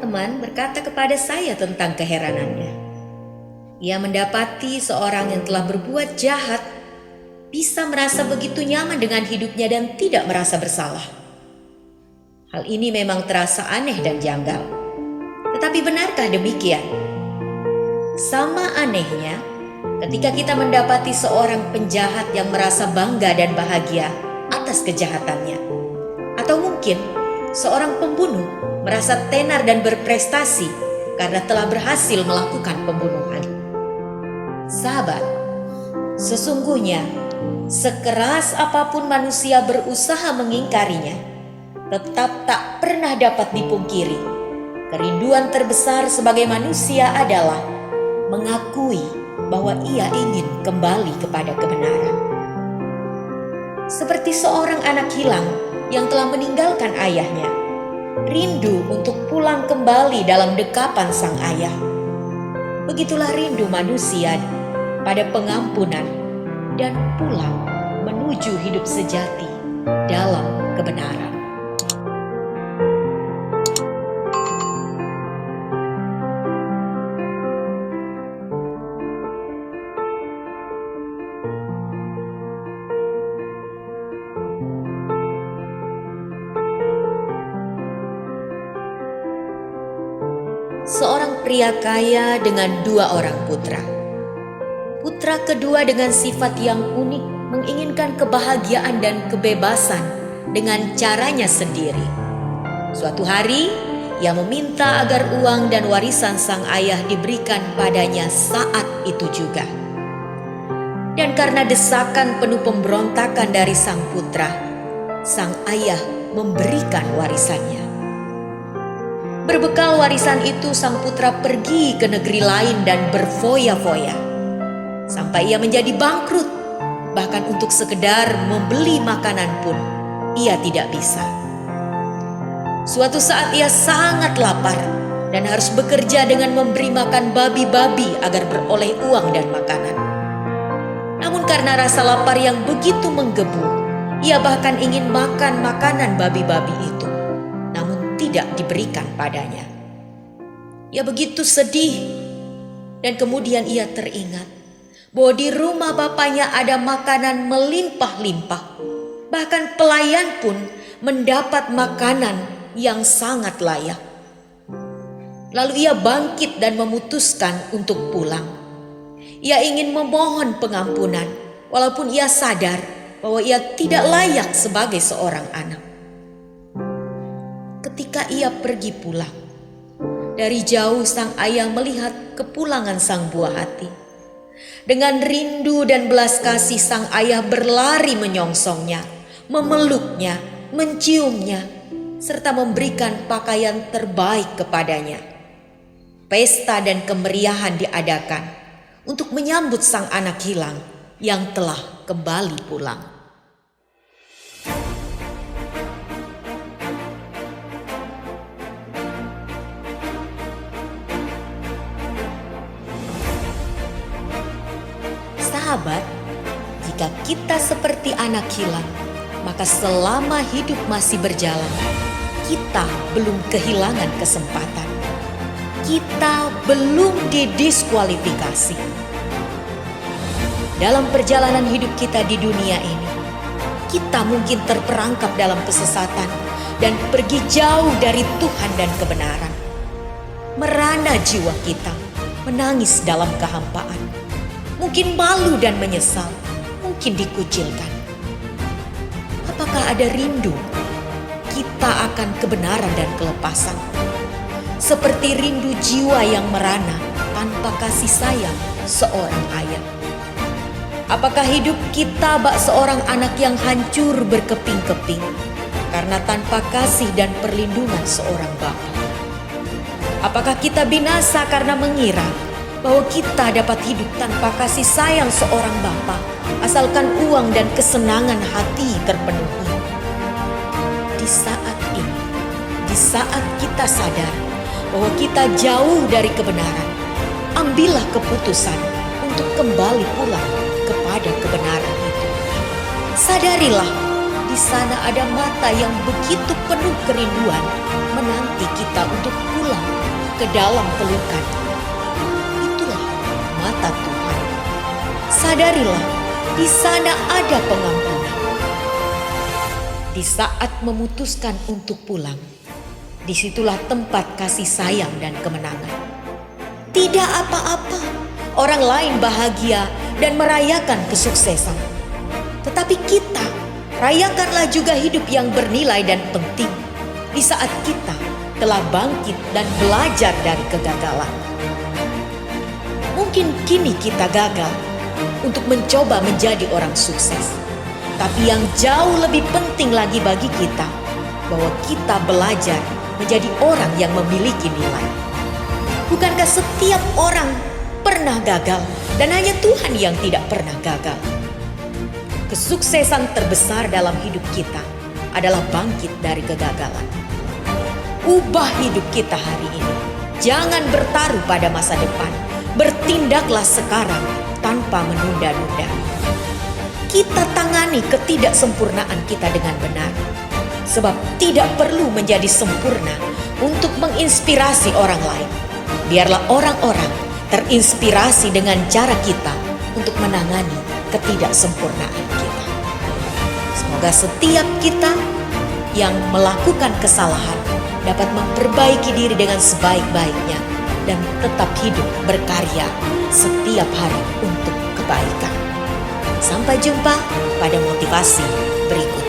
teman berkata kepada saya tentang keheranannya. Ia mendapati seorang yang telah berbuat jahat bisa merasa begitu nyaman dengan hidupnya dan tidak merasa bersalah. Hal ini memang terasa aneh dan janggal. Tetapi benarkah demikian? Sama anehnya ketika kita mendapati seorang penjahat yang merasa bangga dan bahagia atas kejahatannya. Atau mungkin seorang pembunuh merasa tenar dan berprestasi karena telah berhasil melakukan pembunuhan. Sahabat, sesungguhnya sekeras apapun manusia berusaha mengingkarinya, tetap tak pernah dapat dipungkiri. Kerinduan terbesar sebagai manusia adalah mengakui bahwa ia ingin kembali kepada kebenaran. Seperti seorang anak hilang yang telah meninggalkan ayahnya, rindu untuk pulang kembali dalam dekapan sang ayah. Begitulah rindu manusia pada pengampunan dan pulang menuju hidup sejati dalam kebenaran. Seorang pria kaya dengan 2 orang putra. Putra kedua dengan sifat yang unik menginginkan kebahagiaan dan kebebasan dengan caranya sendiri. Suatu hari, ia meminta agar uang dan warisan sang ayah diberikan padanya saat itu juga. Dan karena desakan penuh pemberontakan dari sang putra, sang ayah memberikan warisannya. Berbekal warisan itu, sang putra pergi ke negeri lain dan berfoya-foya sampai ia menjadi bangkrut. Bahkan untuk sekedar membeli makanan pun ia tidak bisa. Suatu saat ia sangat lapar dan harus bekerja dengan memberi makan babi-babi agar beroleh uang dan makanan. Namun karena rasa lapar yang begitu menggebu, ia bahkan ingin makan makanan babi-babi itu, tidak diberikan padanya. Ia begitu sedih, dan kemudian ia teringat bahwa di rumah bapaknya ada makanan melimpah-limpah. Bahkan pelayan pun mendapat makanan yang sangat layak. Lalu ia bangkit dan memutuskan untuk pulang. Ia ingin memohon pengampunan, walaupun ia sadar bahwa ia tidak layak sebagai seorang anak. Ketika ia pergi pulang, dari jauh sang ayah melihat kepulangan sang buah hati. Dengan rindu dan belas kasih, sang ayah berlari menyongsongnya, memeluknya, menciumnya, serta memberikan pakaian terbaik kepadanya. Pesta dan kemeriahan diadakan untuk menyambut sang anak hilang yang telah kembali pulang. Sahabat, jika kita seperti anak hilang, maka selama hidup masih berjalan, kita belum kehilangan kesempatan. Kita belum didiskualifikasi. Dalam perjalanan hidup kita di dunia ini, kita mungkin terperangkap dalam kesesatan dan pergi jauh dari Tuhan dan kebenaran. Merana jiwa kita, menangis dalam kehampaan. Mungkin malu dan menyesal, mungkin dikucilkan. Apakah ada rindu kita akan kebenaran dan kelepasan? Seperti rindu jiwa yang merana tanpa kasih sayang seorang ayah. Apakah hidup kita bak seorang anak yang hancur berkeping-keping karena tanpa kasih dan perlindungan seorang bapa? Apakah kita binasa karena mengira bahwa kita dapat hidup tanpa kasih sayang seorang bapa, asalkan uang dan kesenangan hati terpenuhi? Di saat ini, di saat kita sadar bahwa kita jauh dari kebenaran, ambillah keputusan untuk kembali pulang kepada kebenaran itu. Sadarilah, di sana ada mata yang begitu penuh kerinduan menanti kita untuk pulang ke dalam pelukan. Itulah mata Tuhan. Sadarilah, di sana ada pengampunan. Di saat memutuskan untuk pulang, disitulah tempat kasih sayang dan kemenangan. Tidak apa-apa, orang lain bahagia dan merayakan kesuksesan. Tetapi kita, rayakanlah juga hidup yang bernilai dan penting di saat kita telah bangkit dan belajar dari kegagalan. Mungkin kini kita gagal untuk mencoba menjadi orang sukses. Tapi yang jauh lebih penting lagi bagi kita, bahwa kita belajar menjadi orang yang memiliki nilai. Bukankah setiap orang pernah gagal dan hanya Tuhan yang tidak pernah gagal? Kesuksesan terbesar dalam hidup kita adalah bangkit dari kegagalan. Ubah hidup kita hari ini. Jangan bertaruh pada masa depan. Bertindaklah sekarang tanpa menunda-nunda. Kita tangani ketidaksempurnaan kita dengan benar. Sebab tidak perlu menjadi sempurna untuk menginspirasi orang lain. Biarlah orang-orang terinspirasi dengan cara kita untuk menangani ketidaksempurnaan kita. Semoga setiap kita yang melakukan kesalahan dapat memperbaiki diri dengan sebaik-baiknya dan tetap hidup berkarya setiap hari untuk kebaikan. Sampai jumpa pada motivasi berikutnya.